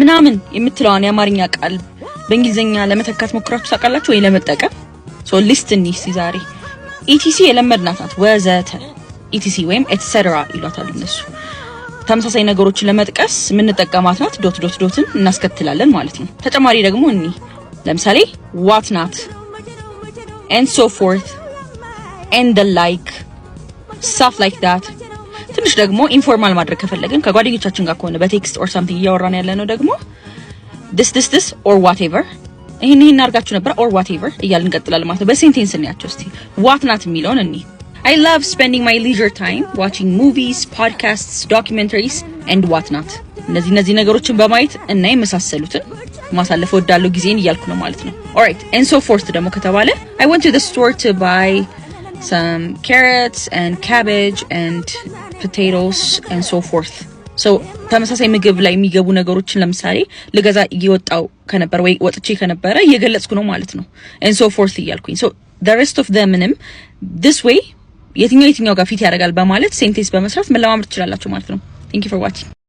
ምናምን የምትለዋን የአማርኛ ቃል በእንግሊዘኛ ለመተካት ሞክራችሁ ታውቃላችሁ ወይ ለመጠቀም? ሶ ሊስትን ዛሬ ኢቲሲ የለመድናት ናት። ወዘተ ኢቲሲ ወይም ኤትሴትራ ይሏታል እነሱ። ተመሳሳይ ነገሮችን ለመጥቀስ የምንጠቀማት ናት። ዶት ዶት ዶትን እናስከትላለን ማለት ነው። ተጨማሪ ደግሞ ለምሳሌ what not and so forth and the like stuff like that። ትንሽ ደግሞ ኢንፎርማል ማድረግ ከፈለግን ከጓደኞቻችን ጋር ከሆነ በቴክስት or something እያወራን ያለነው ደግሞ this or whatever ይሄን አርጋችሁ ነበር or whatever እያልን እንቀጥላለን ማለት ነው። በሴንቴንስ እንያቸው እስቲ what not የሚለውን I love spending my leisure time watching movies, podcasts, documentaries and what not። እነዚህ ነገሮችን በማየት እና የመሳሰሉትን ማሳለፍ ወዳለው ጊዜን እያልኩ ነው ማለት ነው። alright and so forth ደግሞ ከተባለ I went to the store to buy some carrots and cabbage and potatoes and so forth. so ተመሳሳይ ምግብ ላይ የሚገቡ ነገሮችን ለምሳሌ ለገዛ እየወጣው ከነበር ወይ ወጥቼ ከነበረ እየገለጽኩ ነው ማለት ነው። and so forth እያልኩኝ so the rest of them this way የትኛው ጋር ፊት ያደርጋል በማለት ሴንቴንስ በመስራት መለማመድ ትችላላችሁ ማለት ነው። thank you for watching